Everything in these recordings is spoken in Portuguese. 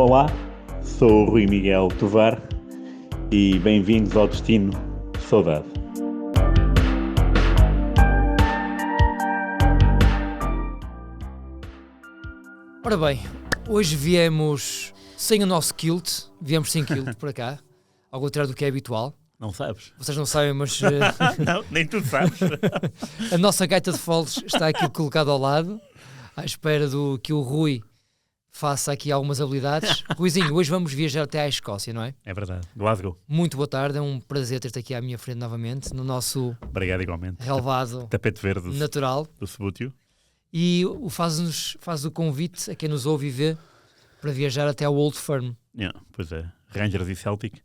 Olá, sou o Rui Miguel Tovar e bem-vindos ao Destino Saudade. Ora bem, hoje viemos sem o nosso kilt, viemos sem kilt para cá, ao contrário do que é habitual. Não sabes? Vocês não sabem, mas Não, nem tu sabes. a nossa gaita de foles está aqui colocada ao lado, à espera que o Rui faça aqui algumas habilidades. Ruizinho, hoje vamos viajar até à Escócia, não é? É verdade, Glasgow. Muito boa tarde, é um prazer ter-te aqui à minha frente novamente, no nosso Obrigado igualmente. relevado Tapete verde natural. do Subútil. E faz o convite a quem nos ouve e vê para viajar até ao Old Firm. Pois é, Rangers e Celtic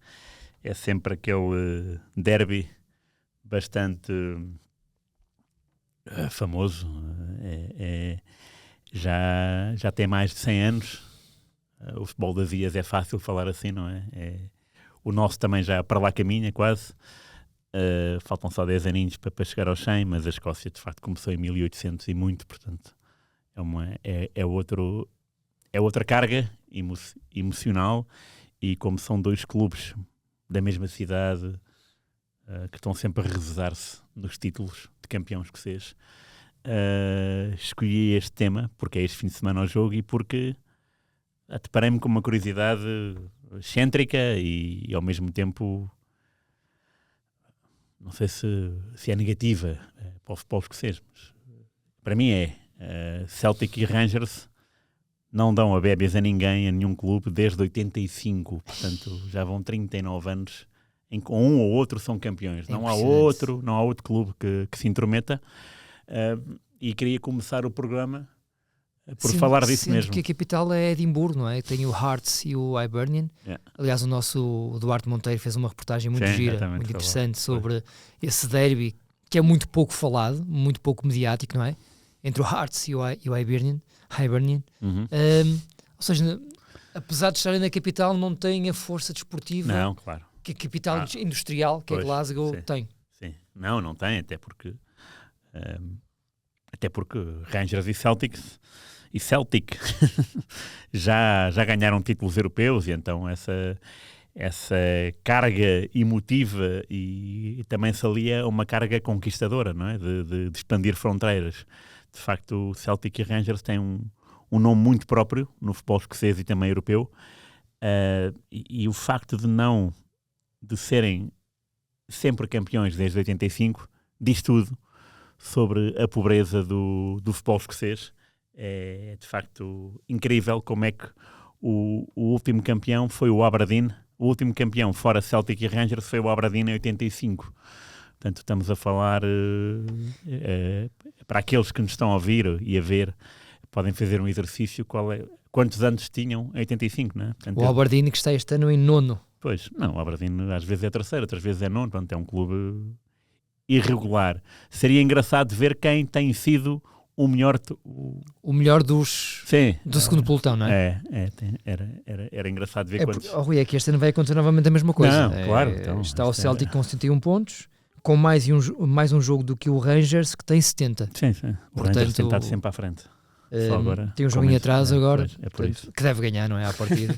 é sempre aquele derby bastante famoso. Já tem mais de 100 anos. O futebol das ilhas é fácil falar assim, não é? O nosso também já para lá caminha quase. Faltam só 10 aninhos para chegar aos 100, mas a Escócia de facto começou em 1800 e muito, portanto é outra carga emocional, e como são dois clubes da mesma cidade que estão sempre a revezar-se nos títulos de campeão escocês, escolhi este tema porque é este fim de semana ao jogo e porque deparei-me com uma curiosidade excêntrica e ao mesmo tempo, não sei se é negativa para o futebol escocês, mas para mim é. Celtic e Rangers não dão a bébias a ninguém, a nenhum clube, desde 85, portanto já vão 39 anos em que um ou outro são campeões. Não há outro clube que se intrometa, e queria começar o programa por falar disso mesmo. Que a capital é Edimburgo, não é? Tem o Hearts e o Hibernian. Aliás, o nosso Duarte Monteiro fez uma reportagem muito gira, muito interessante sobre esse derby, que é muito pouco falado, muito pouco mediático, não é? Entre o Hearts e o Hibernian. Uhum. Ou seja, apesar de estarem na capital, não tem a força desportiva que a capital industrial, que é Glasgow, tem. Sim, não tem, até porque Rangers e Celtic já ganharam títulos europeus, e então essa carga emotiva e também se alia a uma carga conquistadora, não é? De expandir fronteiras. De facto, o Celtic e Rangers têm um nome muito próprio no futebol escocês e também europeu, e o facto de serem sempre campeões desde 85 diz tudo sobre a pobreza do futebol escocês. É de facto incrível como é que o último campeão foi o Aberdeen. O último campeão fora Celtic e Rangers foi o Aberdeen em 85. Portanto, estamos a falar, para aqueles que nos estão a ouvir e a ver, podem fazer um exercício, quantos anos tinham em 85, não é? Portanto, o Aberdeen que está este ano em nono. Pois, não, o Aberdeen às vezes é terceiro, outras vezes é nono, portanto é um clube irregular. Seria engraçado ver quem tem sido o melhor do segundo pelotão, não é? Era engraçado ver quantos. Rui, é que este ano vai acontecer novamente a mesma coisa. Não, claro. Então, está o Celtic com 71 pontos, com mais um jogo do que o Rangers, que tem 70. Sim. O Rangers tem estado sempre à frente. Agora, tem um joguinho atrás agora, portanto, que deve ganhar, não é? À partida.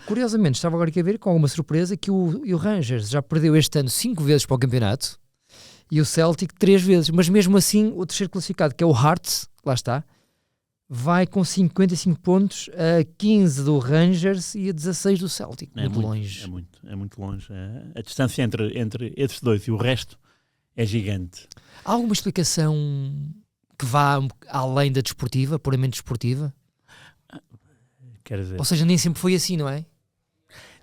Curiosamente, estava agora aqui a ver com alguma surpresa que o Rangers já perdeu este ano 5 vezes para o campeonato e o Celtic 3 vezes, mas mesmo assim o terceiro classificado, que é o Hearts, lá está, vai com 55 pontos a 15 do Rangers e a 16 do Celtic. Muito longe. É muito longe. A distância entre esses dois e o resto é gigante. Há alguma explicação que vá além da desportiva, puramente desportiva? Quer dizer, ou seja, nem sempre foi assim, não é?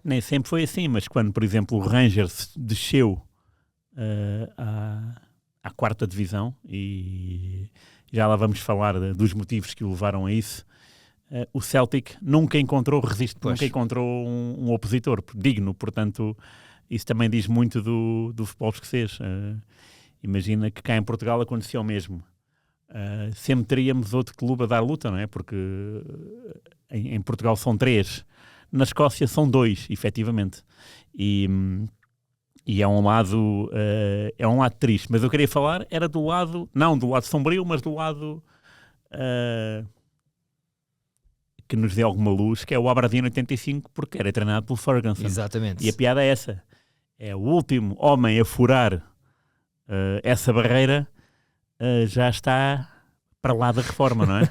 Nem sempre foi assim, mas quando, por exemplo, o Rangers desceu à quarta divisão, e já lá vamos falar dos motivos que o levaram a isso, o Celtic nunca encontrou nunca encontrou um opositor digno, portanto isso também diz muito do futebol escocês. Imagina que cá em Portugal acontecia o mesmo. Sempre teríamos outro clube a dar luta, não é? Porque em Portugal são 3, na Escócia são 2, efetivamente, e é um lado triste, mas eu queria falar era do lado, não do lado sombrio, mas do lado que nos dê alguma luz, que é o Aberdeen 85, porque era treinado pelo Ferguson. Exatamente. E a piada é essa. É o último homem a furar essa barreira, já está para lá da reforma, não é?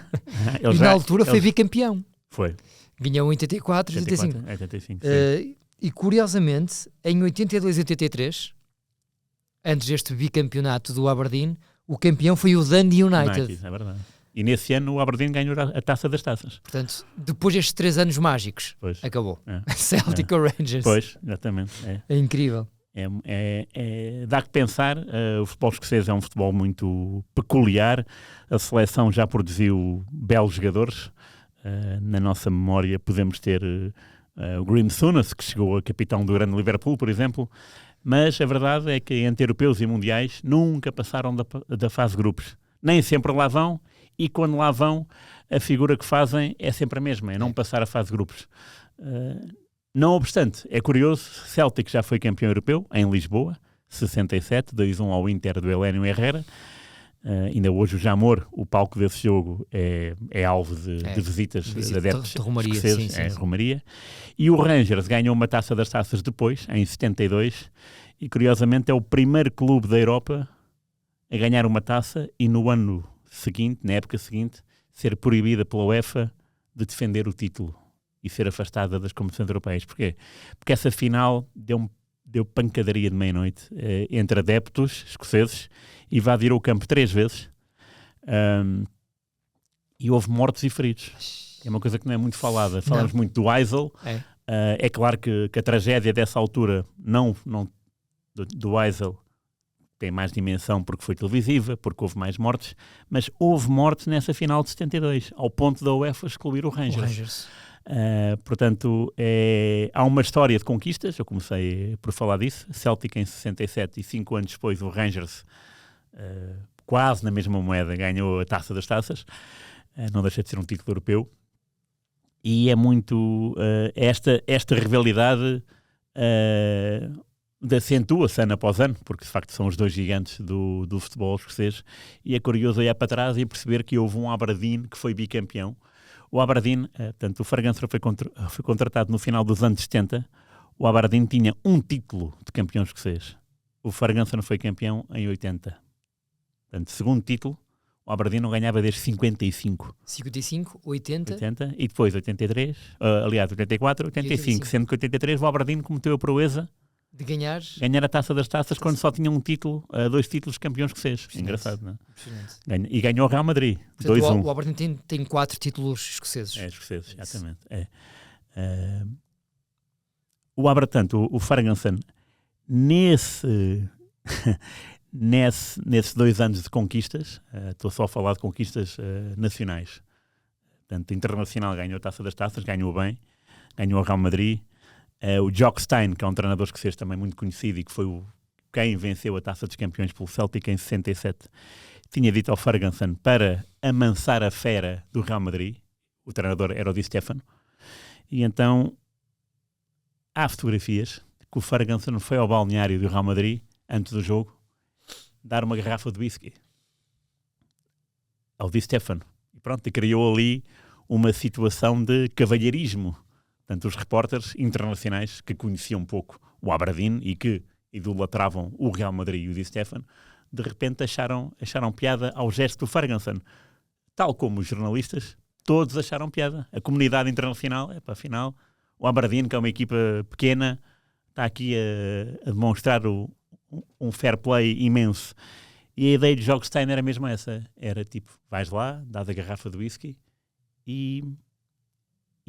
E na altura foi bicampeão. Foi. Ganhou em 84, 85. 85, e curiosamente, em 82 e 83, antes deste bicampeonato do Aberdeen, o campeão foi o Dundee United. É verdade. E nesse ano o Aberdeen ganhou a taça das taças. Portanto, depois destes 3 anos mágicos, acabou. Celtic ou Rangers. Pois, exatamente. É incrível. Dá que pensar, o futebol escocês é um futebol muito peculiar, a seleção já produziu belos jogadores, na nossa memória podemos ter o Graham Souness, que chegou a capitão do grande Liverpool, por exemplo, mas a verdade é que entre europeus e mundiais nunca passaram da fase de grupos, nem sempre lá vão, e quando lá vão a figura que fazem é sempre a mesma, é não passar a fase de grupos. Não obstante, é curioso, Celtic já foi campeão europeu em Lisboa, 67, 2-1 ao Inter do Helénio Herrera. Ainda hoje o Jamor, o palco desse jogo, é alvo de visitas de adeptos de Romaria, escoceses, Romaria. E o Rangers ganhou uma taça das taças depois, em 72, e curiosamente é o primeiro clube da Europa a ganhar uma taça e no ano seguinte, na época seguinte, ser proibida pela UEFA de defender o título e ser afastada das competições europeias. Porquê? Porque essa final deu pancadaria de meia-noite entre adeptos escoceses, invadiram o campo 3 vezes e houve mortos e feridos. É uma coisa que não é muito falada. Falamos muito do Heysel. É claro que a tragédia dessa altura do Heysel tem mais dimensão porque foi televisiva, porque houve mais mortes, mas houve mortes nessa final de 72, ao ponto da UEFA excluir o Rangers. Portanto, há uma história de conquistas. Eu comecei por falar disso. Celtic em 67 e 5 anos depois o Rangers, quase na mesma moeda, ganhou a taça das taças. Não deixa de ser um título europeu. E é muito esta rivalidade acentua-se ano após ano, porque de facto são os dois gigantes do futebol escocês, e é curioso olhar para trás e perceber que houve um Aberdeen que foi bicampeão. O Aberdeen, portanto, o Ferguson foi contratado no final dos anos 70. O Aberdeen tinha um título de campeão escocês. O Ferguson foi campeão em 80. Portanto, segundo título, o Aberdeen não ganhava desde 55. 55, 80 e depois 83, aliás, 84, 85. Sendo que 83 o Aberdeen cometeu a proeza de ganhar a taça das taças quando só tinha um título, 2 títulos de campeão escocês. Engraçado, não é? E ganhou o Real Madrid, 2-1. O Aberdeen tem 4 títulos escoceses. Escoceses, exatamente. O Aberdeen, o Ferguson, nesses 2 anos de conquistas, estou só a falar de conquistas nacionais. Portanto, internacional ganhou a taça das taças, ganhou bem, ganhou o Real Madrid. O Jock Stein, que é um treinador escocês também muito conhecido e que foi quem venceu a Taça dos Campeões pelo Celtic em 67, tinha dito ao Ferguson para amansar a fera do Real Madrid. O treinador era o Di Stefano. E então há fotografias que o Ferguson foi ao balneário do Real Madrid antes do jogo dar uma garrafa de whisky ao Di Stefano. E pronto, criou ali uma situação de cavalheirismo. Portanto, os repórteres internacionais que conheciam um pouco o Aberdeen e que idolatravam o Real Madrid e o Di Stefano, de repente acharam piada ao gesto do Ferguson. Tal como os jornalistas, todos acharam piada. A comunidade internacional, afinal, o Aberdeen, que é uma equipa pequena, está aqui a demonstrar um fair play imenso. E a ideia de Jock Stein era mesmo essa. Era tipo, vais lá, dás a garrafa de whisky e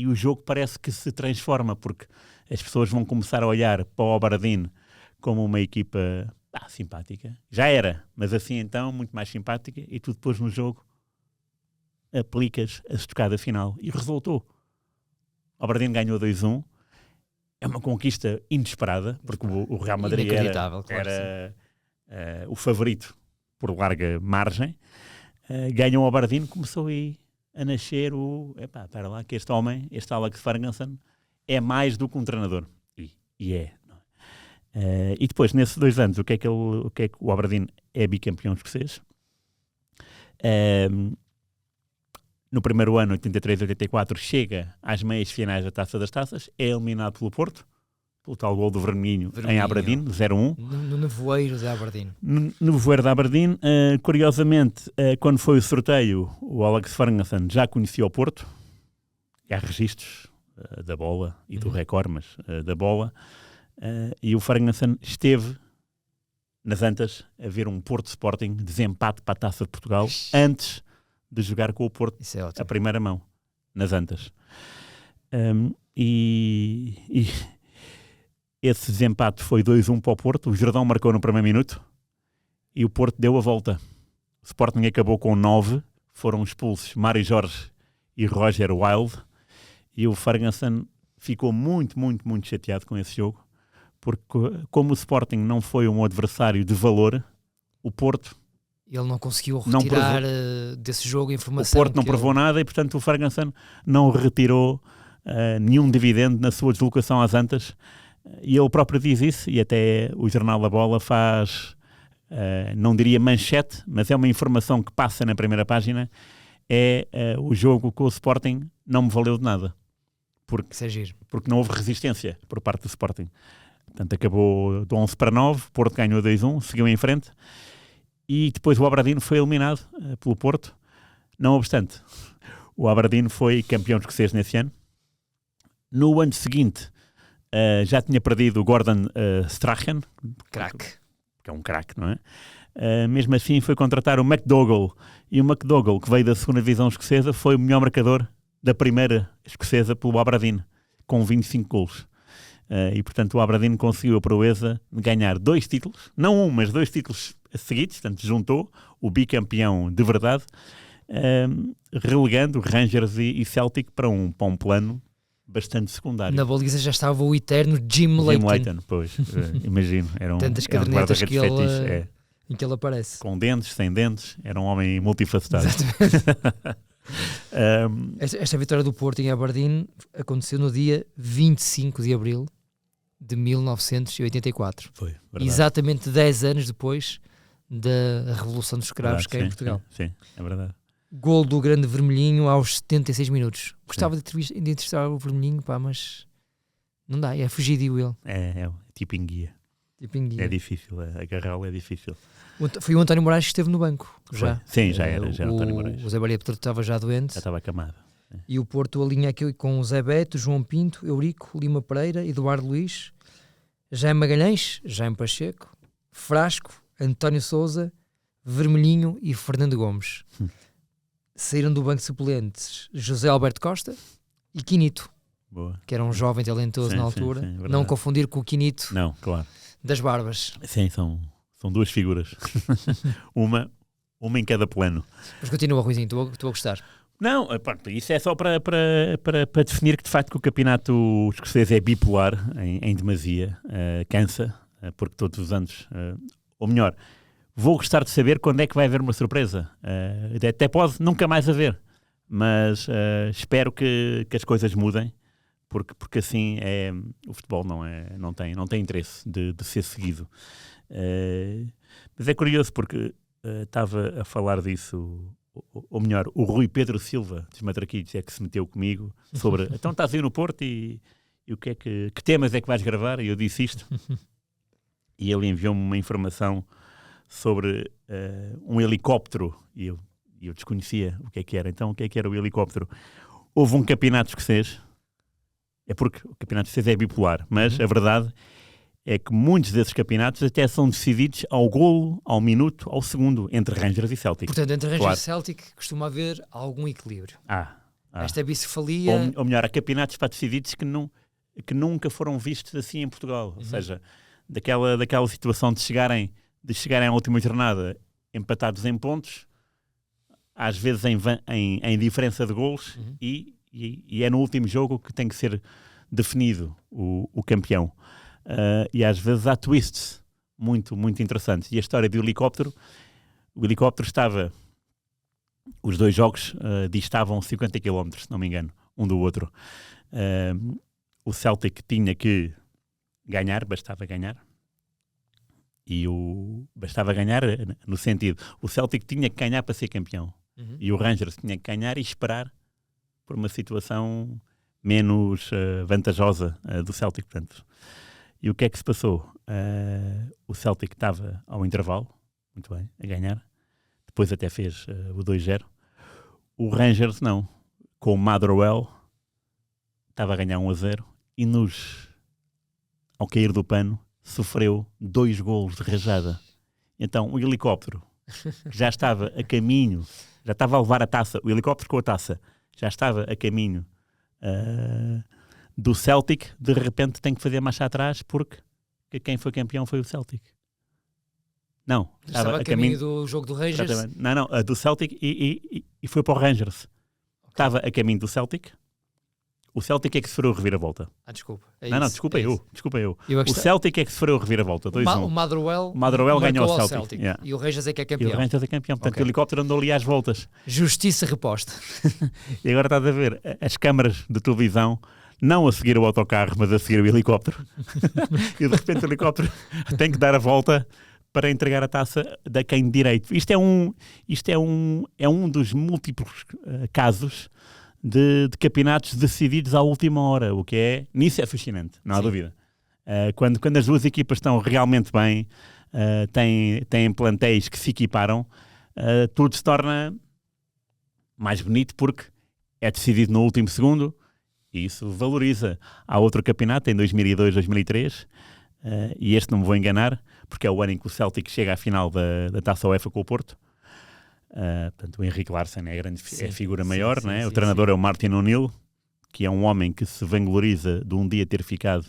o jogo parece que se transforma, porque as pessoas vão começar a olhar para o Aberdeen como uma equipa simpática. Já era, mas assim então, muito mais simpática, e tu depois no jogo aplicas a estocada final. E resultou. O Aberdeen ganhou 2-1. É uma conquista inesperada, porque o Real Madrid era o favorito por larga margem. Ganhou o Aberdeen, começou aí a nascer espera lá, que este homem, este Alex Ferguson, é mais do que um treinador. E é. E depois, nesses 2 anos, o que é que o Aberdeen é bicampeão escocês? no primeiro ano, 83-84, chega às meias finais da Taça das Taças, é eliminado pelo Porto, pelo tal gol do Vermelhinho em Aberdeen, 0-1. No nevoeiro de Aberdeen. No nevoeiro de Aberdeen, curiosamente, quando foi o sorteio, o Alex Ferguson já conhecia o Porto, e há registros da bola e do recorde, mas da bola, e o Ferguson esteve nas Antas a ver um Porto Sporting desempate para a Taça de Portugal antes de jogar com o Porto a primeira mão, nas Antas. E esse desempate foi 2-1 para o Porto, o Jordão marcou no primeiro minuto e o Porto deu a volta. O Sporting acabou com 9, foram expulsos Mário Jorge e Roger Wilde, e o Ferguson ficou muito, muito, muito chateado com esse jogo, porque como o Sporting não foi um adversário de valor, o Porto... Ele não conseguiu retirar desse jogo a informação. O Porto não provou nada e, portanto, o Ferguson não retirou nenhum dividendo na sua deslocação às Antas. E ele próprio diz isso, e até o Jornal da Bola faz, não diria manchete, mas é uma informação que passa na primeira página, o jogo com o Sporting não me valeu de nada. Porque não houve resistência por parte do Sporting. Portanto, acabou de 11-9, o Porto ganhou 2-1, seguiu em frente. E depois o Aberdeen foi eliminado pelo Porto. Não obstante, o Aberdeen foi campeão escocês nesse ano. No ano seguinte, já tinha perdido o Gordon Strachan. Craque. Que é um craque, não é? Mesmo assim, foi contratar o McDougall. E o McDougall, que veio da segunda divisão escocesa, foi o melhor marcador da primeira escocesa pelo Aberdeen, com 25 golos. E, portanto, o Aberdeen conseguiu a proeza de ganhar 2 títulos. Não um, mas 2 títulos seguidos, portanto juntou o bicampeão de verdade, relegando Rangers e Celtic para um plano bastante secundário. Na baliza já estava o eterno Jim Leighton. Pois, imagino. Era tantas cadernetas em que ele aparece. Com dentes, sem dentes, era um homem multifacetado. Esta vitória do Porto em Aberdeen aconteceu no dia 25 de abril de 1984. Foi, verdade. Exatamente 10 anos depois da Revolução dos Escravos cá em Portugal. Sim, é verdade. Gol do grande Vermelhinho aos 76 minutos. Gostava de entrevistar o Vermelhinho, mas não dá, é fugidio ele. É tipo em guia. É difícil, agarrá-lo é difícil. Foi o António Moraes que esteve no banco. Já. Sim, já era António Moraes. O Zé Maria Pedro estava já doente. Já estava acamado. E o Porto alinha aqui com o Zé Beto, João Pinto, Eurico, Lima Pereira, Eduardo Luís, Jaime Magalhães, Jaime Pacheco, Frasco, António Sousa, Vermelhinho e Fernando Gomes. Saíram do banco de suplentes José Alberto Costa e Quinito. Boa. Que era um jovem talentoso na altura. Sim, não confundir com o Quinito. Não, claro. Das Barbas. Sim, são 2 figuras. uma em cada plano. Mas continua, Ruizinho, estou a gostar. Não, isso é só para definir que de facto o campeonato escocês é bipolar em demasia, cansa, porque todos os anos, ou melhor, vou gostar de saber quando é que vai haver uma surpresa. Até pode nunca mais haver, mas espero que as coisas mudem, porque assim o futebol não tem interesse de ser seguido. Mas é curioso porque estava a falar disso, ou melhor, o Rui Pedro Silva dos Matraquilhos é que se meteu comigo sobre, então estás aí no Porto e o que temas é que vais gravar? E eu disse isto. E ele enviou-me uma informação sobre um helicóptero e eu desconhecia o que era. Então, o que era o helicóptero? Houve um campeonato escocês, é porque o campeonato escocês é bipolar, mas a verdade é que muitos desses campeonatos até são decididos ao golo, ao minuto, ao segundo, entre Rangers e Celtic. Portanto, entre Rangers e Celtic costuma haver algum equilíbrio. Esta bicefalia... Ou melhor, há campeonatos decididos que nunca foram vistos assim em Portugal. Ou seja, daquela situação de chegarem à última jornada empatados em pontos, às vezes em diferença de golos, e é no último jogo que tem que ser definido o campeão. E às vezes há twists muito, muito interessantes. E a história do helicóptero, o helicóptero estava, os 2 jogos distavam 50 km, se não me engano, um do outro. O Celtic tinha que ganhar, bastava ganhar. Bastava ganhar no sentido, o Celtic tinha que ganhar para ser campeão. E o Rangers tinha que ganhar e esperar por uma situação menos vantajosa do Celtic. Portanto. E o que é que se passou? O Celtic estava ao intervalo, muito bem, a ganhar. Depois até fez o 2-0. O Rangers não. Com o Motherwell estava a ganhar 1-0 e ao cair do pano sofreu 2 golos de rajada. Então o helicóptero já estava a caminho, já estava a levar a taça, o helicóptero com a taça já estava a caminho do Celtic, de repente tem que fazer marcha atrás porque quem foi campeão foi o Celtic. Não, estava a caminho do jogo do Rangers. Não, do Celtic e foi para o Rangers. Okay. Estava a caminho do Celtic. O Celtic é que sofreu a reviravolta. Desculpa. Desculpa eu. O Celtic é que sofreu a reviravolta. 2-1. O Motherwell ganhou ao Celtic. Yeah. E o Rangers é que é campeão. E o Rangers é campeão. Portanto, o helicóptero andou ali às voltas. Justiça reposta. E agora estás a ver as câmaras de televisão não a seguir o autocarro, mas a seguir o helicóptero. E de repente o helicóptero tem que dar a volta para entregar a taça da quem de direito. Isto é um dos múltiplos casos de campeonatos decididos à última hora, o que nisso é fascinante, não há dúvida. Quando as duas equipas estão realmente bem, têm plantéis que se equiparam, tudo se torna mais bonito porque é decidido no último segundo e isso valoriza. Há outro campeonato em 2002, 2003, e este não me vou enganar, porque é o ano em que o Celtic chega à final da Taça UEFA com o Porto. Portanto, o Henrique Larsson é a figura maior, né? O treinador é o Martin O'Neill, que é um homem que se vangloriza de um dia ter ficado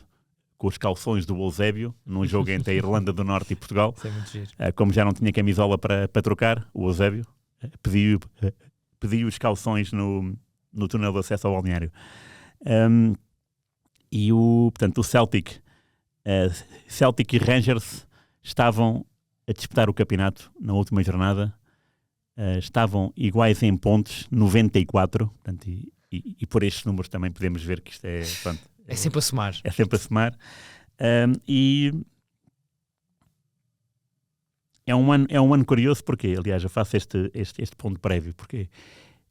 com os calções do Eusébio num jogo entre a Irlanda do Norte e Portugal. Isso é muito giro. Como já não tinha camisola para trocar, o Eusébio pediu os calções no túnel de acesso ao balneário. Portanto, o Celtic e Rangers estavam a disputar o campeonato na última jornada. Estavam iguais em pontos, 94, portanto, e por estes números também podemos ver que isto é... Pronto, é sempre a somar. É sempre a somar. E é um ano curioso, porque, aliás, eu faço este ponto prévio, porque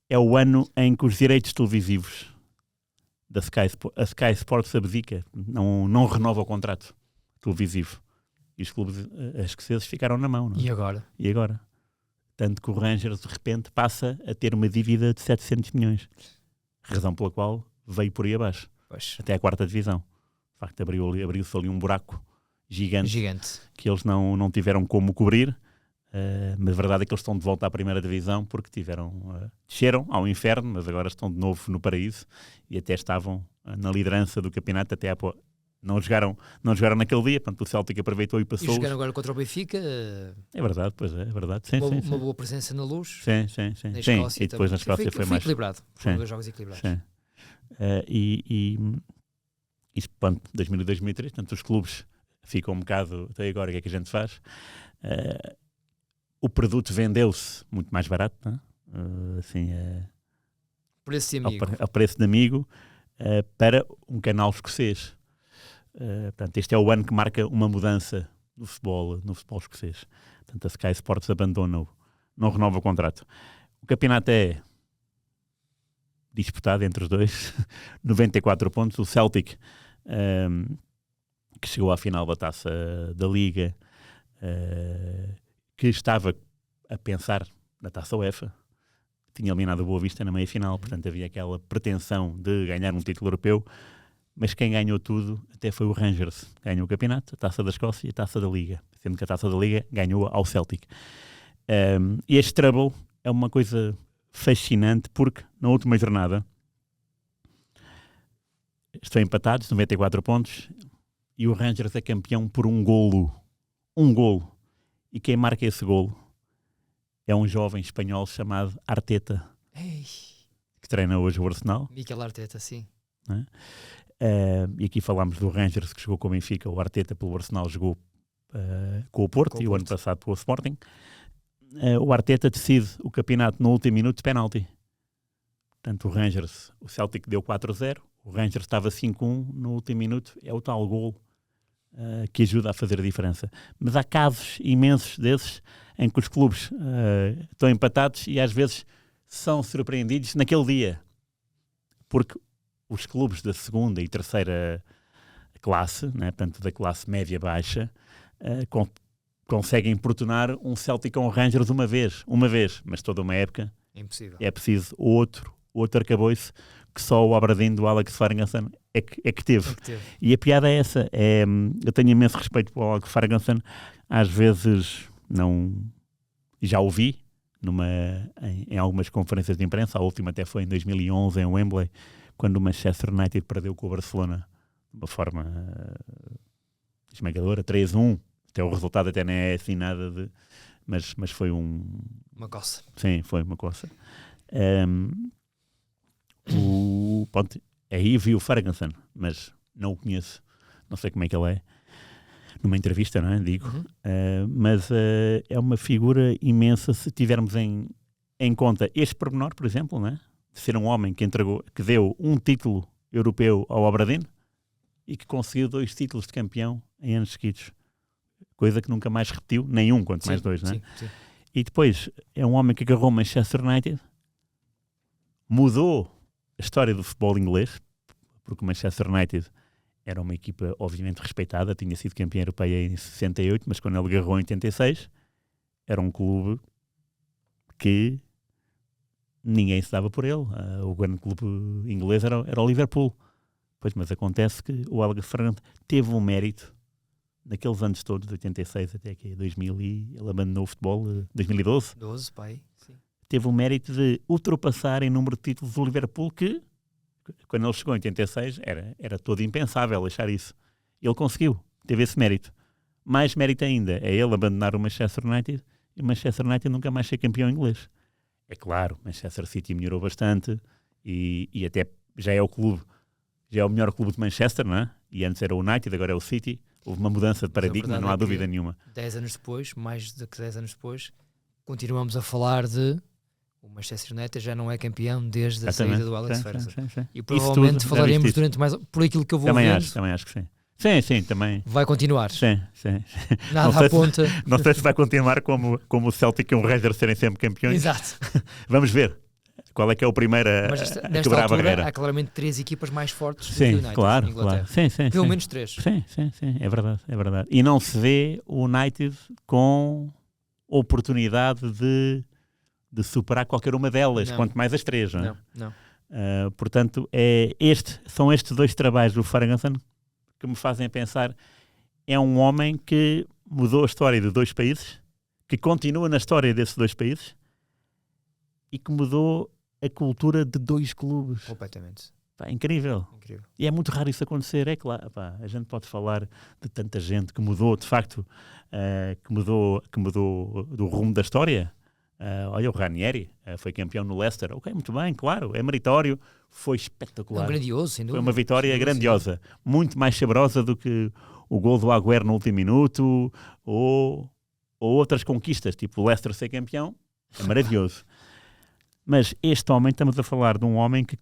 é o ano em que os direitos televisivos da Sky Sports abdica, não renova o contrato televisivo. E os clubes escoceses ficaram na mão. Não é? E agora? Tanto que o Rangers, de repente, passa a ter uma dívida de 700 milhões. Razão pela qual veio por aí abaixo. Pois. Até a 4ª divisão. De facto, abriu-se ali um buraco gigante. Que eles não tiveram como cobrir. Mas a verdade é que eles estão de volta à 1ª divisão porque desceram ao inferno, mas agora estão de novo no paraíso e até estavam na liderança do campeonato até não jogaram naquele dia, portanto o Celtic aproveitou e passou. E jogaram agora contra o Benfica. É verdade, pois é verdade. Sim, uma boa presença na Luz. Sim. Na Escócia, e depois na Escócia foi mais equilibrado. Foram 2 jogos equilibrados. Sim. Isso, pronto, 2002, 2003, portanto os clubes ficam um bocado, até agora o que é que a gente faz? O produto vendeu-se muito mais barato, não é? Assim, preço de amigo. Ao preço de amigo, para um canal escocês. Portanto, este é o ano que marca uma mudança no futebol escocês. Portanto, a Sky Sports abandona, não renova o contrato. O campeonato é disputado entre os dois, 94 pontos. O Celtic, que chegou à final da Taça da Liga, que estava a pensar na Taça UEFA, tinha eliminado a Boa Vista na meia-final, portanto havia aquela pretensão de ganhar um título europeu, mas quem ganhou tudo até foi o Rangers. Ganhou o campeonato, a Taça da Escócia e a Taça da Liga, sendo que a Taça da Liga ganhou ao Celtic. E este treble é uma coisa fascinante porque na última jornada estão empatados, 94 pontos, e o Rangers é campeão por um golo. E quem marca esse golo é um jovem espanhol chamado Arteta, que treina hoje o Arsenal. Mikel Arteta, sim. E aqui falámos do Rangers, que jogou com o Benfica. O Arteta pelo Arsenal jogou com o Porto, o ano passado pelo Sporting. O Arteta decide o campeonato no último minuto de penalti. Portanto, o Celtic deu 4-0, o Rangers estava 5-1 no último minuto, é o tal golo que ajuda a fazer a diferença. Mas há casos imensos desses em que os clubes estão empatados e às vezes são surpreendidos naquele dia. Porque os clubes da segunda e terceira classe, né, portanto da classe média-baixa, conseguem importunar um Celtic ou um Rangers uma vez, mas toda uma época Impossível. é preciso outro arcabouço que só o Aberdeen do Alex Ferguson é que teve. E a piada é essa, eu tenho imenso respeito pelo Alex Ferguson, às vezes não, já o vi em algumas conferências de imprensa, a última até foi em 2011 em Wembley, quando o Manchester United perdeu com o Barcelona de uma forma esmagadora, 3-1, até o resultado até não é assim nada de... Mas foi uma coça. Sim, foi uma coça. Pronto, aí vi o Ferguson, mas não o conheço. Não sei como é que ele é. Numa entrevista, não é? Digo. Mas é uma figura imensa se tivermos em conta este pormenor, por exemplo, não é? De ser um homem que deu um título europeu ao Aberdeen e que conseguiu 2 títulos de campeão em anos seguidos. Coisa que nunca mais repetiu, nenhum, quanto mais 2, não é? Sim. E depois é um homem que agarrou o Manchester United, mudou a história do futebol inglês, porque o Manchester United era uma equipa obviamente respeitada, tinha sido campeã europeia em 68, mas quando ele agarrou em 86, era um clube que ninguém se dava por ele. O grande clube inglês era o Liverpool. Pois, mas acontece que o Alex Ferguson teve um mérito naqueles anos todos, de 86 até que 2000, e ele abandonou o futebol, 2012. 12, pai. Sim. Teve o mérito de ultrapassar em número de títulos o Liverpool, que quando ele chegou em 86 era todo impensável deixar isso. Ele conseguiu, teve esse mérito. Mais mérito ainda é ele abandonar o Manchester United e o Manchester United nunca mais ser campeão inglês. É claro, o Manchester City melhorou bastante e até já é o melhor clube de Manchester, não é? E antes era o United, agora é o City. Houve uma mudança de paradigma, não há dúvida nenhuma. 10 anos depois, mais do que 10 anos depois, continuamos a falar de o Manchester United já não é campeão desde a saída do Alex Ferguson. E provavelmente falaremos durante mais... Por aquilo que eu vou vendo. Também acho que sim. Sim, também. Vai continuar. Sim. Nada aponta. Não sei se vai continuar como o Celtic e o Rangers serem sempre campeões. Exato. Vamos ver. Qual é que é o primeiro a quebrar a barreira? Há claramente 3 equipas mais fortes do sim, que o United, claro, em Inglaterra. Claro. Sim, pelo menos 3. Sim, é verdade. E não se vê o United com oportunidade de superar qualquer uma delas, quanto mais as 3. Não. Portanto, são estes 2 trabalhos do Ferguson que me fazem pensar. É um homem que mudou a história de 2 países, que continua na história desses 2 países e que mudou a cultura de 2 clubes. Completamente. Incrível. E é muito raro isso acontecer. É claro, a gente pode falar de tanta gente que mudou, de facto, que mudou do rumo da história. Olha, o Ranieri foi campeão no Leicester. Ok, muito bem, claro, é meritório. Foi espetacular. Grandioso, sem dúvida. Foi uma vitória grandiosa. Muito mais saborosa do que o gol do Agüero no último minuto ou outras conquistas, tipo o Leicester ser campeão. É maravilhoso. Mas este homem, estamos a falar de um homem que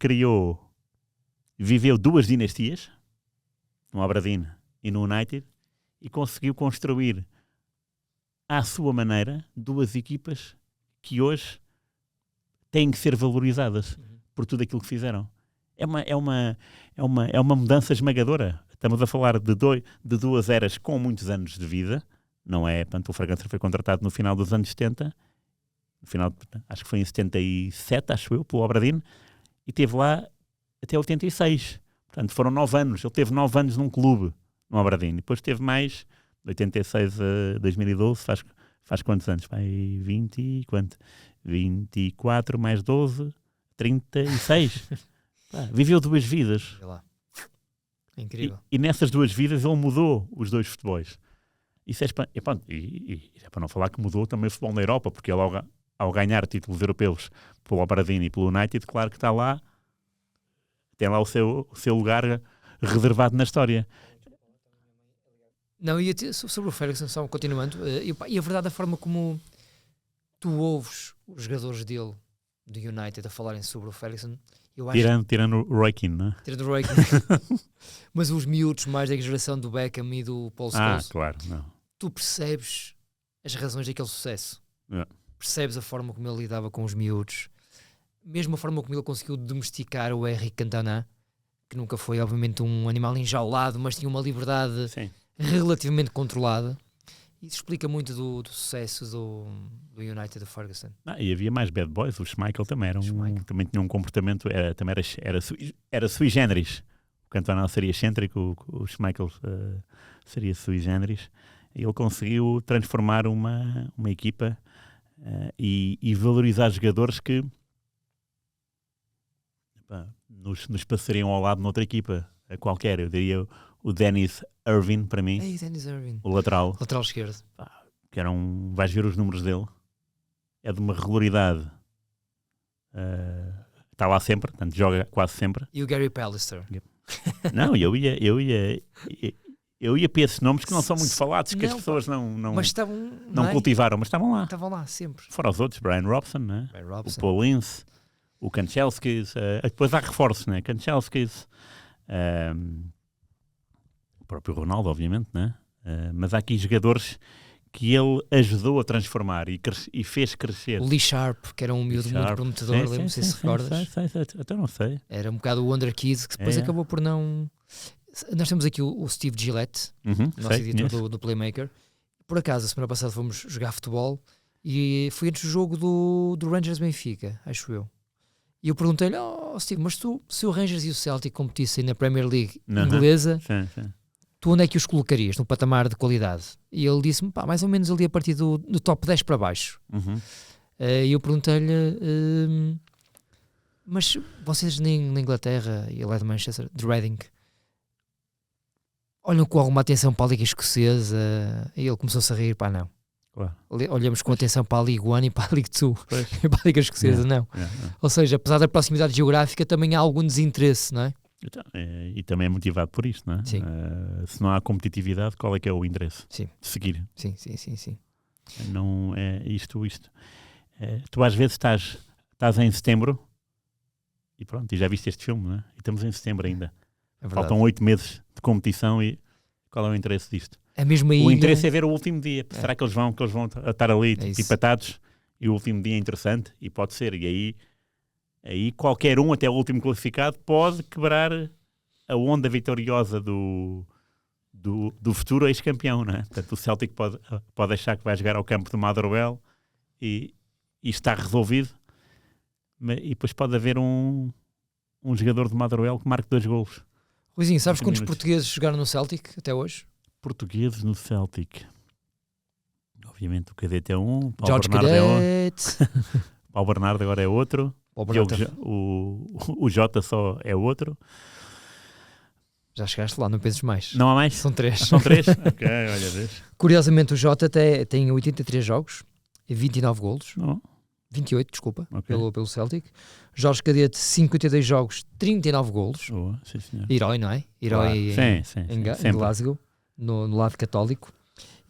viveu 2 dinastias, no Aberdeen e no United, e conseguiu construir à sua maneira 2 equipas que hoje têm que ser valorizadas por tudo aquilo que fizeram. É uma mudança esmagadora. Estamos a falar de 2 eras com muitos anos de vida. Não é? Portanto, o Ferguson foi contratado no final dos anos 70. No final, acho que foi em 77, acho eu, pelo Aberdeen, e esteve lá até 86. Portanto, foram 9 anos. Ele teve 9 anos num clube, no Aberdeen. Depois teve mais, de 86 a 2012, faz quantos anos? Vai 20 e quanto? 24 mais 12, 36. Viveu 2 vidas. Incrível. E nessas 2 vidas ele mudou os 2 futebols. Isso é para não falar que mudou também o futebol na Europa, porque ele ao ganhar títulos europeus pelo Aberdeen e pelo United, claro que está lá, tem lá o seu lugar reservado na história. Não, e sobre o Ferguson, só continuando, e a verdade, a forma como tu ouves os jogadores dele, do United, a falarem sobre o Ferguson, eu acho... Tirando o Roy Keane, não é? Tirando o Roy Keane. Mas os miúdos mais da geração do Beckham e do Paul Scholes, claro, não. Tu percebes as razões daquele sucesso. Yeah. Percebes a forma como ele lidava com os miúdos, mesmo a forma como ele conseguiu domesticar o Henrique Cantona, que nunca foi obviamente um animal enjaulado, mas tinha uma liberdade Sim. relativamente controlada. Isso explica muito do sucesso do United de Ferguson. E havia mais bad boys, o Schmeichel também também tinha um comportamento, também era sui generis. O Cantona seria excêntrico, o Schmeichel seria sui generis. E ele conseguiu transformar uma equipa e valorizar jogadores que nos passariam ao lado noutra equipa qualquer. Eu diria o Dennis Irving, para mim. Ei, Dennis Irving. O lateral esquerdo. Que vais ver os números dele. É de uma regularidade. Está lá sempre, portanto joga quase sempre. E o Gary Pallister. Não, eu ia para esses nomes que não são muito falados, que as pessoas não cultivaram, mas estavam lá. Estavam lá sempre. Fora os outros, Brian Robson, né? Robson. O Paul Ince, o Kanchelskis, depois há reforços, né? Kanchelskis, o próprio Ronaldo, obviamente, né? Mas há aqui jogadores que ele ajudou a transformar e fez crescer. O Lee Sharp, que era um miúdo muito prometedor, lembro-me se recordas. Até não sei. Era um bocado o Wonder Kid, que depois acabou por não... Nós temos aqui o Steve Gillette, nosso editor do Playmaker. Por acaso, a semana passada fomos jogar futebol e foi antes do jogo do Rangers Benfica, acho eu. E eu perguntei-lhe, Steve, mas se o Rangers e o Celtic competissem na Premier League inglesa, tu onde é que os colocarias no patamar de qualidade? E ele disse-me, mais ou menos ali a partir do top 10 para baixo. E eu perguntei-lhe, mas vocês na Inglaterra, e ele é de Manchester, de Reading, olham com alguma atenção para a Liga Escocesa? E ele começou-se a rir, não. Claro. Olhamos com atenção para a League One e para a League Two, e para a Liga Escocesa, não. Ou seja, apesar da proximidade geográfica, também há algum desinteresse, não é? Então, e também é motivado por isto, não é? Sim. Se não há competitividade, qual é que é o interesse? Sim. De seguir. Sim. Não é isto. Tu às vezes estás em setembro e pronto, e já viste este filme, não é? E estamos em setembro ainda. Faltam 8 meses de competição e qual é o interesse disto? A mesma o interesse é ver o último dia. Será que eles vão estar ali empatados e o último dia é interessante? E pode ser. E aí qualquer um, até o último classificado, pode quebrar a onda vitoriosa do futuro ex-campeão, não é? Portanto, o Celtic pode achar que vai jogar ao campo do Motherwell e está resolvido. E depois pode haver um jogador do Motherwell que marque 2 golos. Luizinho, sabes quantos portugueses jogaram no Celtic até hoje? Portugueses no Celtic. Obviamente o Cadete é um, Jorge Cadete. Paulo Bernardo agora é outro. O Jota só é outro. Já chegaste lá, não penses mais. Não há mais? São 3. São 3? Ok, olha, vês. Curiosamente o Jota tem 83 jogos e 29 golos. Não. 28, desculpa, okay. pelo Celtic. Jorge Cadete, 52 jogos, 39 golos. Sim, senhor. Herói, não é? Herói em Glasgow, no lado católico.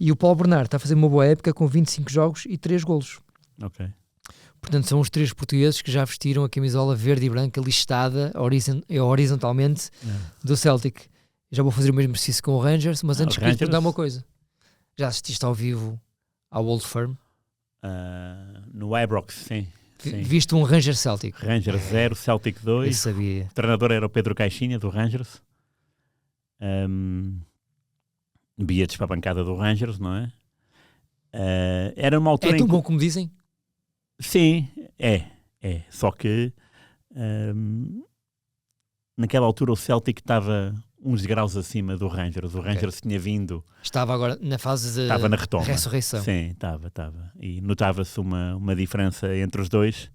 E o Paulo Bernardo está a fazer uma boa época com 25 jogos e 3 golos. Ok. Portanto, são os 3 portugueses que já vestiram a camisola verde e branca listada horizontalmente do Celtic. Já vou fazer o mesmo exercício com o Rangers, mas antes queria te perguntar uma coisa. Já assististe ao vivo ao Old Firm? No Ibrox, sim. Viste um Rangers Celtic? Rangers 0, Celtic 2. Eu sabia. O treinador era o Pedro Caixinha, do Rangers. Bilhetes para a bancada do Rangers, não é? Era uma altura é tão bom como dizem? Sim, é. Só que naquela altura o Celtic estava uns graus acima do Rangers. O Rangers tinha vindo... Estava agora na fase de estava na retoma. Ressurreição. Sim, estava. E notava-se uma diferença entre os dois.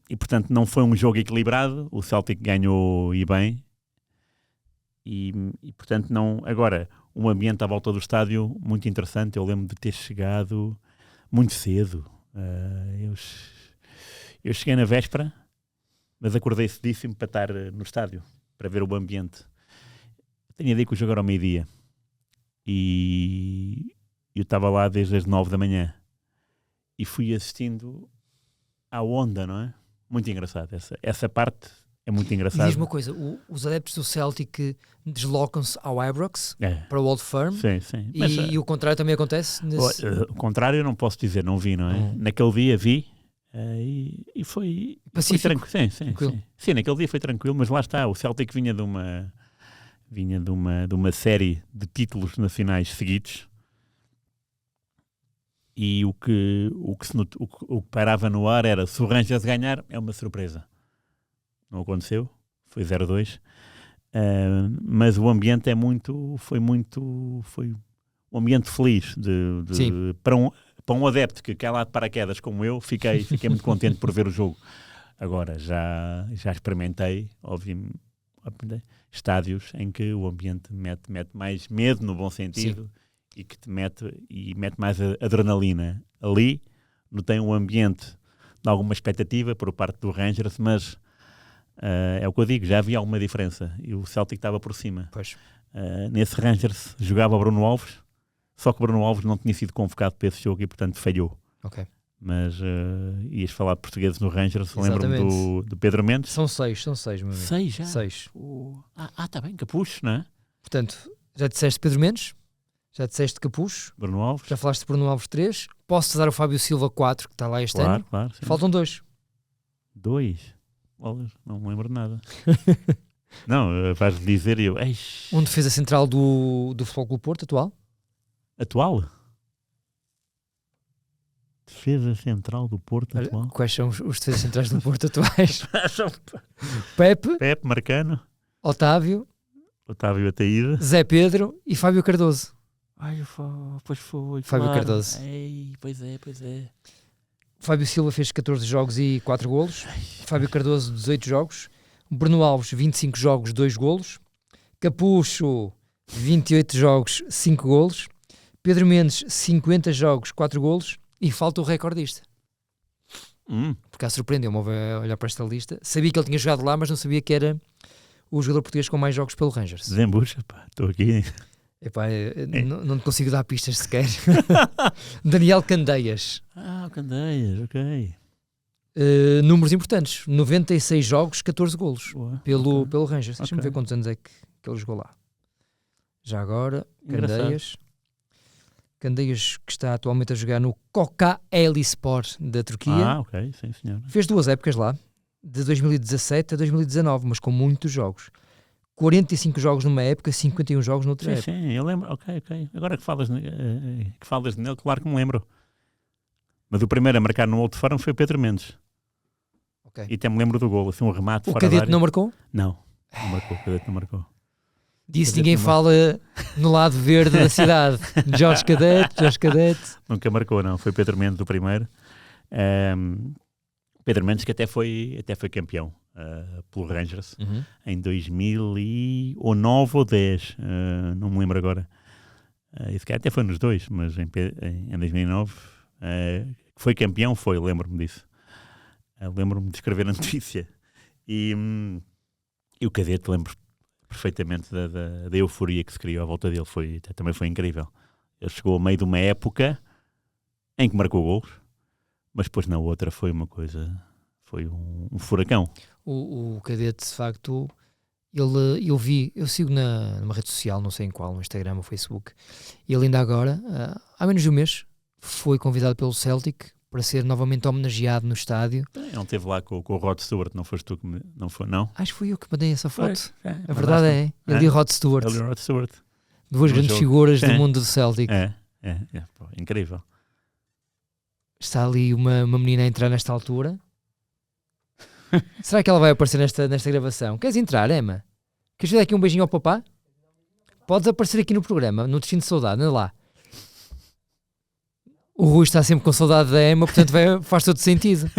E portanto não foi um jogo equilibrado. O Celtic ganhou e bem. E portanto não... Agora, um ambiente à volta do estádio muito interessante. Eu lembro de ter chegado muito cedo. Eu cheguei na véspera, mas acordei cedíssimo para estar no estádio, para ver o ambiente. Eu tinha ideia que o jogo era ao meio-dia e eu estava lá desde as 9 da manhã e fui assistindo à onda, não é? Muito engraçado, essa parte é muito engraçada. E diz-me uma coisa, os adeptos do Celtic deslocam-se ao Ibrox para o Old Firm? Sim. E o contrário também acontece? O contrário eu não posso dizer, não vi, não é? Naquele dia vi, E foi Pacífico. tranquilo. Sim, Tranquilo. sim, naquele dia foi tranquilo, mas lá está, o Celtic vinha de uma série de títulos nacionais seguidos, e o que pairava no ar era: se o Rangers ganhar, é uma surpresa. Não aconteceu, foi 0-2, mas o ambiente foi um ambiente feliz para um adepto que cai lá de paraquedas como eu. Fiquei muito contente por ver o jogo. Agora, já experimentei, obviamente, estádios em que o ambiente mete mais medo, no bom sentido. Sim. E que te mete mais adrenalina. Ali notei um ambiente de alguma expectativa por parte do Rangers, mas é o que eu digo, já havia alguma diferença e o Celtic estava por cima. Nesse Rangers jogava Bruno Alves, só que Bruno Alves não tinha sido convocado para esse jogo e portanto falhou. Okay. Mas ias falar de portugueses no Rangers, lembro-me do Pedro Mendes. São seis, meu amigo. 6 já? 6. Está bem, Capucho, não é? Portanto, já disseste Pedro Mendes, já disseste Capucho, Bruno Alves. Já falaste de Bruno Alves 3. Posso dar o Fábio Silva 4, que está lá este ano. Claro, sim. Faltam 2. 2? Não me lembro de nada. Não, vais dizer eu. Um defesa central do Futebol Clube Porto, atual. Atual? Defesa central do Porto atual? Quais são os defesas centrais do Porto atuais? Pepe, Marcano, Otávio Ataíde, Zé Pedro e Fábio Cardoso. Pois foi. Fábio claro. Cardoso. Pois é. Fábio Silva fez 14 jogos e 4 golos. Fábio Cardoso, 18 jogos. Bruno Alves, 25 jogos, 2 golos. Capucho, 28 jogos, 5 golos. Pedro Mendes, 50 jogos, 4 golos. E falta o recordista. Porque surpreendeu-me olhar para esta lista. Sabia que ele tinha jogado lá, mas não sabia que era o jogador português com mais jogos pelo Rangers. Zembucha, estou aqui. Epá, não te consigo dar pistas sequer. Daniel Candeias. Candeias, ok. Números importantes: 96 jogos, 14 golos pelo Rangers. Deixa-me ver quantos anos é que ele jogou lá. Já agora, Candeias, que está atualmente a jogar no Kocaelispor da Turquia. Ok, sim senhor. Fez 2 épocas lá, de 2017 a 2019, mas com muitos jogos. 45 jogos numa época, 51 jogos noutra época. Sim, eu lembro. Ok. Agora que falas nele, claro que me lembro. Mas o primeiro a marcar no Old Firm foi o Pedro Mendes. Okay. E até me lembro do golo, assim, um remate o fora da área. O Cadete não marcou? Não marcou, o Cadete não marcou. Disso ninguém fala no lado verde da cidade. Jorge Cadete. Nunca marcou, não. Foi Pedro Mendes o primeiro. Pedro Mendes que até foi campeão pelo Rangers em 2009 ou 10, não me lembro agora. Esse cara até foi nos dois, mas em 2009 foi campeão, lembro-me disso. Lembro-me de escrever a notícia. E o Cadete, lembro perfeitamente da euforia que se criou à volta dele. Também foi incrível. Ele chegou ao meio de uma época em que marcou golos, mas depois na outra foi uma coisa, foi um furacão. O Cadete, de facto, eu sigo numa rede social, não sei em qual, no Instagram ou Facebook, e ele ainda agora, há menos de um mês, foi convidado pelo Celtic para ser novamente homenageado no estádio. Ele esteve lá com o Rod Stewart, não foste tu que não foi, não? Acho que fui eu que mandei essa foto. A verdade é, ele e o Rod Stewart. Duas grandes figuras do mundo do Celtic. Incrível. Está ali uma menina a entrar nesta altura. Será que ela vai aparecer nesta gravação? Queres entrar, Emma? Queres dar aqui um beijinho ao papá? Podes aparecer aqui no programa, no Destino de Saudade, anda lá. O Rui está sempre com saudade da Emma, portanto faz todo sentido.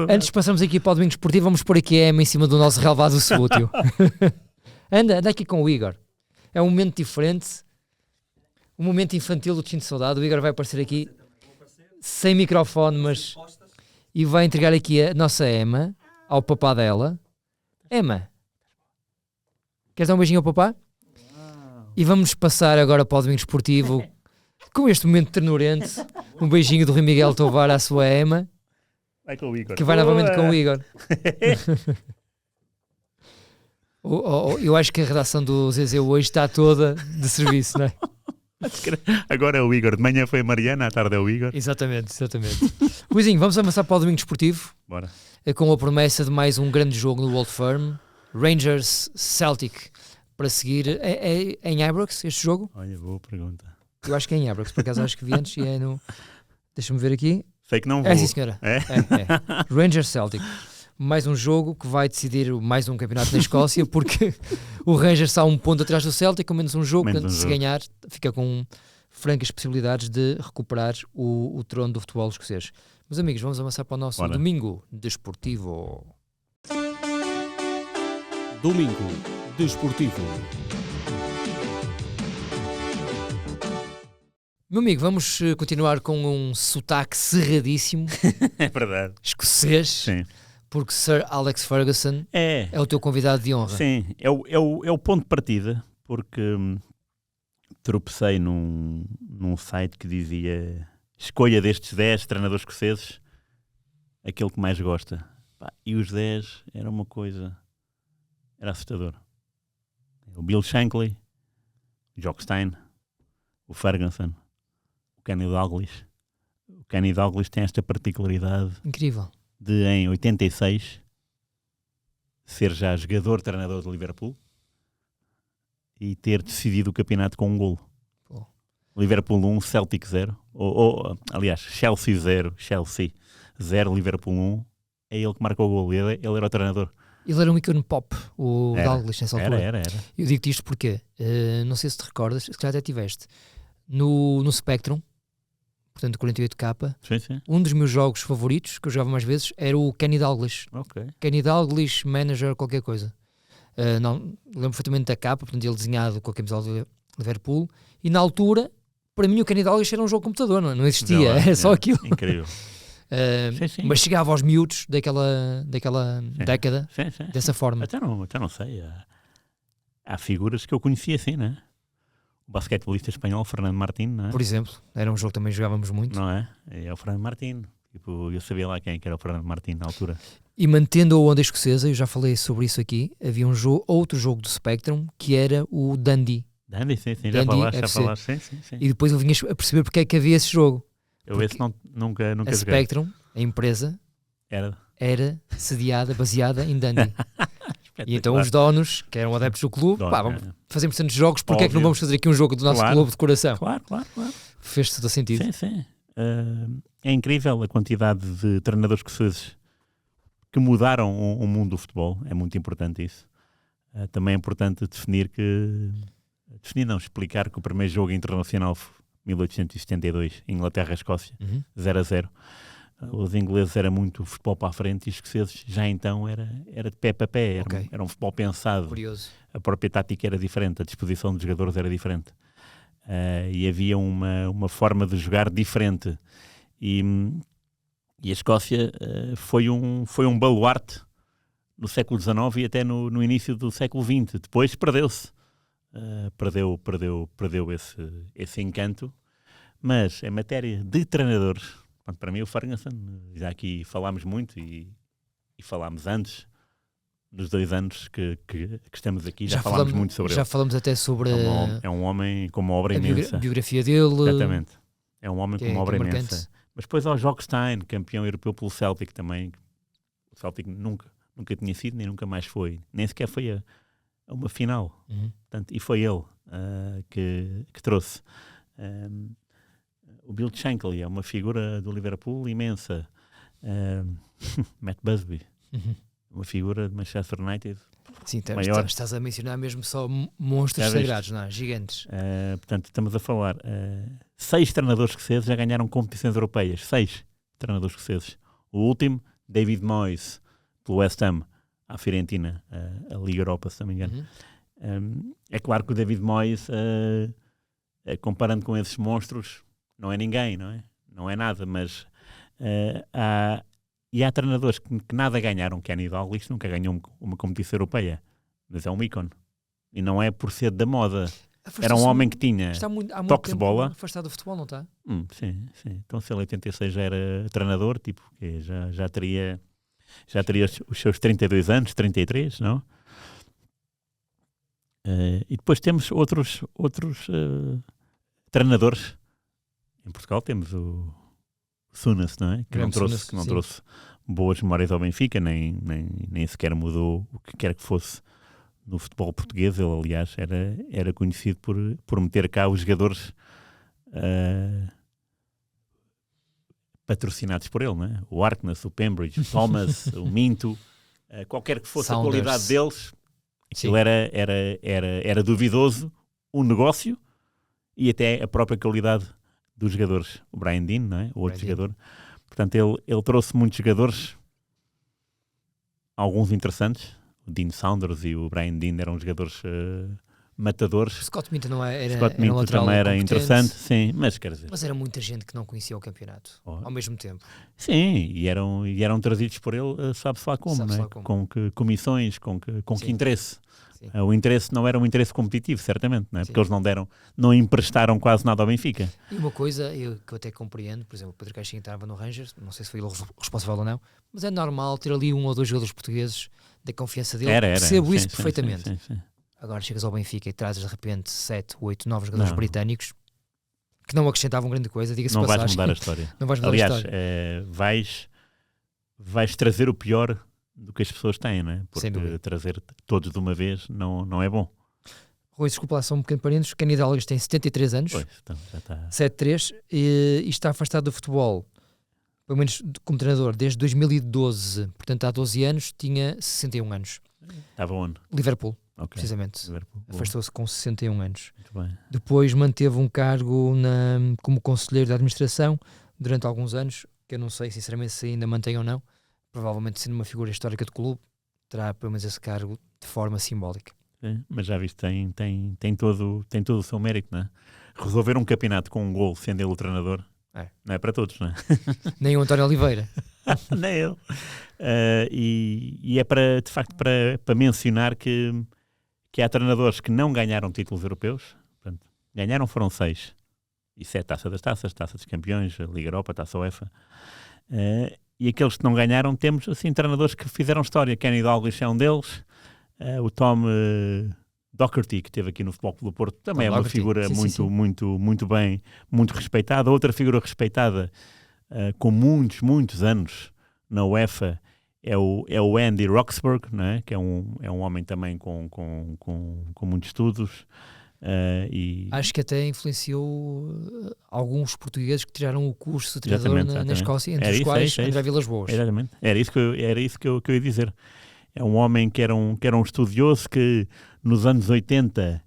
Antes de passarmos aqui para o Domingo Esportivo, vamos pôr aqui a Emma em cima do nosso relevado sútil. anda aqui com o Igor. É um momento diferente. Um momento infantil do Destino de Saudade. O Igor vai aparecer aqui sem microfone, mas... E vai entregar aqui a nossa Emma ao papá dela. Emma, queres dar um beijinho ao papá? E vamos passar agora para o Domingo Esportivo com este momento ternurente. Um beijinho do Rui Miguel Tovar à sua Emma. Vai com o Igor. Que vai novamente com o Igor. Eu acho que a redação do ZZ hoje está toda de serviço, não é? Agora é o Igor. De manhã foi a Mariana, à tarde é o Igor. Exatamente. Luizinho, vamos avançar para o domingo desportivo. Bora. Com a promessa de mais um grande jogo no Old Firm. Rangers Celtic para seguir. É em Ibrox este jogo? Olha, boa pergunta. Eu acho que é em Ibrox, por acaso acho que vi antes e é no... Deixa-me ver aqui. Sei que não vou. É sim, senhora. É? Rangers Celtic. Mais um jogo que vai decidir mais um campeonato na Escócia, porque o Rangers está a um ponto atrás do Celtic, com menos um jogo. Portanto, se ganhar, fica com francas possibilidades de recuperar o trono do futebol escocês. Meus amigos, vamos avançar para o nosso domingo desportivo. Domingo desportivo. Meu amigo, vamos continuar com um sotaque cerradíssimo. É verdade. Escocês. Sim. Porque Sir Alex Ferguson é o teu convidado de honra. Sim, é o ponto de partida, porque tropecei num site que dizia: escolha destes 10 treinadores escoceses aquele que mais gosta. E os 10 era uma coisa, era assustador. O Bill Shankly, o Jock Stein, o Ferguson, o Kenny Dalglish. O Kenny Dalglish tem esta particularidade incrível de, em 86, ser já jogador-treinador de Liverpool e ter decidido o campeonato com um golo. Pô. Liverpool 1, Celtic 0. Aliás, Chelsea 0, Chelsea 0, Liverpool 1. É ele que marcou o golo. Ele era o treinador. Ele era um ícone pop, o Dalglish, nessa altura. Era. Eu digo-te isto porque, não sei se te recordas, se calhar até tiveste, no Spectrum, portanto 48K, sim. Um dos meus jogos favoritos, que eu jogava mais vezes, era o Kenny Dalglish. Okay. Kenny Dalglish Manager qualquer coisa. Não, lembro perfeitamente da capa, portanto ele desenhado com a camisola do Liverpool, e na altura, para mim o Kenny Dalglish era um jogo de computador, não existia, era só aquilo. Incrível. Sim. Mas chegava aos miúdos daquela década, dessa forma. Até não sei. Há figuras que eu conhecia assim, não é? O basquetebolista espanhol Fernando Martín, não é? Por exemplo, era um jogo que também jogávamos muito. Não é? É o Fernando Martín. Tipo, eu sabia lá quem era o Fernando Martín na altura. E mantendo a onda escocesa, eu já falei sobre isso aqui, havia outro jogo do Spectrum que era o Dundee. Dundee, sim, já falaste. Sim. E depois eu vinha a perceber porque é que havia esse jogo. Eu esse nunca a Spectrum, a empresa, era sediada, baseada em Dundee. E então os donos, que eram adeptos do clube, vamos fazer bastantes jogos, porque é que não vamos fazer aqui um jogo do nosso clube de coração? Claro. Fez todo o sentido. Sim. É incrível a quantidade de treinadores escoceses que mudaram o mundo do futebol. É muito importante isso. Também é importante explicar que o primeiro jogo internacional foi 1872, Inglaterra-Escócia, 0-0. Os ingleses era muito futebol para a frente e os escoceses já então era de pé para pé, era um futebol pensado. Curioso. A própria tática era diferente, a disposição dos jogadores era diferente. E havia uma forma de jogar diferente. E a Escócia foi um baluarte no século XIX e até no início do século XX. Depois perdeu-se. Perdeu esse encanto. Mas em matéria de treinadores, para mim o Ferguson, já aqui falámos muito e falámos antes, nos 2 anos que estamos aqui, já falámos muito sobre ele. Já falamos até sobre... É um homem com uma obra imensa. A biografia dele. Exatamente. É um homem com uma obra imensa. Mas depois ao Jock Stein, campeão europeu pelo Celtic também. O Celtic nunca tinha sido, nem nunca mais foi. Nem sequer foi a uma final. Portanto, e foi ele que trouxe. O Bill Shankly é uma figura do Liverpool imensa. Matt Busby, uma figura de Manchester United. Sim, estás a mencionar mesmo só monstros sagrados, não é? Gigantes. Portanto, estamos a falar 6 treinadores escoceses já ganharam competições europeias. 6 treinadores escoceses. O último, David Moyes, pelo West Ham, à Fiorentina, a Liga Europa, se não me engano. É claro que o David Moyes, comparando com esses monstros, não é ninguém, não é? Não é nada, mas há treinadores que nada ganharam. Kenny Dalglish nunca ganhou uma competição europeia, mas é um ícone. E não é por ser da moda. Era um homem que tinha toque de bola. Afastado do futebol, não está? Sim. Então se ele em 86 já era treinador, tipo, que já teria os seus 32 anos, 33, não? E depois temos outros Treinadores. Em Portugal temos o Sunas, não é? Que não Graham Souness, trouxe boas memórias ao Benfica, nem sequer mudou o que quer que fosse no futebol português. Ele, aliás, era conhecido por meter cá os jogadores patrocinados por ele, não é? O Harkness, o Pembridge, o Thomas, o Minto, qualquer que fosse Sounders. a qualidade deles, aquilo Sim. era duvidoso o negócio e até a própria qualidade dos jogadores. O Brian Deane, não é? O outro Brian jogador. Portanto, ele trouxe muitos jogadores, alguns interessantes. O Dean Saunders e o Brian Deane eram jogadores matadores. Scott Minto não era, Scott era um Minto lateral também era incompetente, interessante, sim, mas quer dizer, mas era muita gente que não conhecia o campeonato ao mesmo tempo. sim, e eram trazidos por ele, sabe-se lá como, Sabe-se não é? lá como. Com que comissões, com que Sim. interesse. Sim. O interesse não era um interesse competitivo, certamente, não é? Sim. Porque eles não emprestaram quase nada ao Benfica. E uma coisa que eu até compreendo, por exemplo, o Pedro Caixinha estava no Rangers, não sei se foi ele o responsável ou não, mas é normal ter ali um ou dois jogadores portugueses da confiança dele. Era. Percebo Sim, isso sim, perfeitamente. sim. Agora chegas ao Benfica e trazes de repente 7, 8, 9 jogadores Não. britânicos que não acrescentavam grande coisa, diga-se Não passagem. vais mudar a história. Não vais mudar Aliás, a história. vais trazer o pior do que as pessoas têm, não é? Sem Porque dúvida. trazer todos de uma vez não é bom. Rui, desculpa lá só um pequeno parênteses, Kenny Dalglish tem 73 anos, Pois, então já está. 7-3, e está afastado do futebol, pelo menos como treinador, desde 2012, portanto há 12 anos, tinha 61 anos. Estava onde? Liverpool, Ok. precisamente. Liverpool. Boa. Afastou-se com 61 anos. Muito bem. Depois manteve um cargo como conselheiro da administração durante alguns anos, que eu não sei sinceramente se ainda mantém ou não. Provavelmente sendo uma figura histórica do clube, terá pelo menos esse cargo de forma simbólica. Mas já viste, tem todo o seu mérito, não é? Resolver um campeonato com um gol sendo ele o treinador, não é para todos, não é? Nem o António Oliveira. Nem ele. E é para, de facto, para mencionar que há treinadores que não ganharam títulos europeus. Portanto, ganharam foram 6. Isso é Taça das Taças, Taça dos Campeões, a Liga Europa, Taça UEFA. E aqueles que não ganharam, temos assim treinadores que fizeram história. Kenny Dalglish é um deles. O Tom Docherty, que esteve aqui no Futebol Clube do Porto, também é uma figura muito bem, muito respeitada. Outra figura respeitada com muitos anos na UEFA é o Andy Roxburgh, não é? Que é um homem também com muitos estudos. Acho que até influenciou alguns portugueses que tiraram o curso de treinador na Escócia, entre os quais André Vilas Boas. Exatamente. Era isso que eu ia dizer. É um homem que era um estudioso que nos anos 80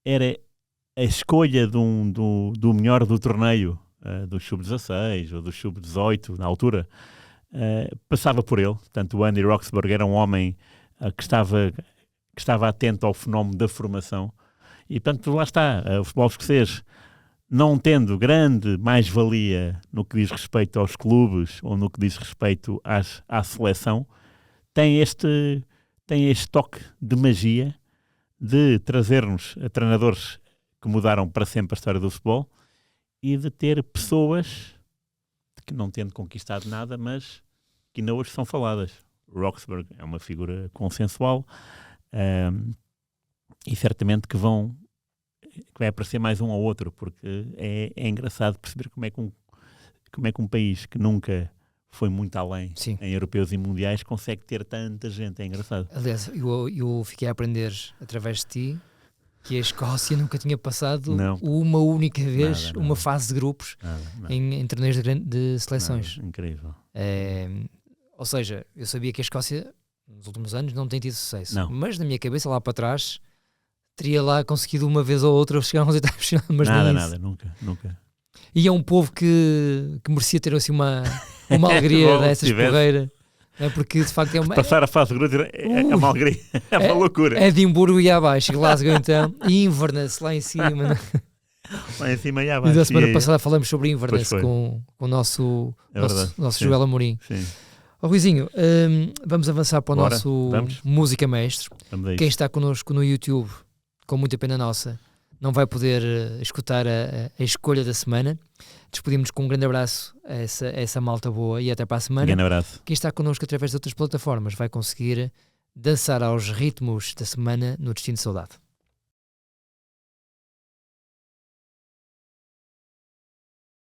era a escolha do melhor do torneio, do sub-16 ou do sub-18 na altura. Passava por ele. Portanto, o Andy Roxburgh era um homem que estava atento ao fenómeno da formação. E, portanto, lá está, o futebol escocês, não tendo grande mais-valia no que diz respeito aos clubes ou no que diz respeito à seleção, tem este toque de magia de trazer-nos a treinadores que mudaram para sempre a história do futebol e de ter pessoas que não tendo conquistado nada, mas que ainda hoje são faladas. O Roxburgh é uma figura consensual, e certamente que vai aparecer mais um ou outro, porque é engraçado perceber como é que um país que nunca foi muito além em europeus e mundiais consegue ter tanta gente. É engraçado. Aliás, eu fiquei a aprender através de ti que a Escócia nunca tinha passado uma única vez uma fase de grupos em torneios de seleções. Incrível. Ou seja, eu sabia que a Escócia nos últimos anos não tem tido sucesso, mas na minha cabeça lá para trás teria lá conseguido uma vez ou outra chegar aos oitavos de final, mas nada, nunca. E é um povo que merecia ter assim uma alegria dessas porreira, porque de facto é uma... Passar a fase de grupo é uma alegria, é uma loucura. Edimburgo e abaixo, Glasgow então, e Inverness lá em cima. Lá em cima e abaixo. E da semana passada falamos sobre Inverness com o nosso Joel Amorim. Sim. Ruizinho, vamos avançar para o nosso Música Mestre. Quem está connosco no YouTube, com muita pena nossa, não vai poder escutar a escolha da semana. Despedimos-nos com um grande abraço a essa malta boa e até para a semana. Grande abraço. Quem está connosco através de outras plataformas vai conseguir dançar aos ritmos da semana no Destino de Saudade.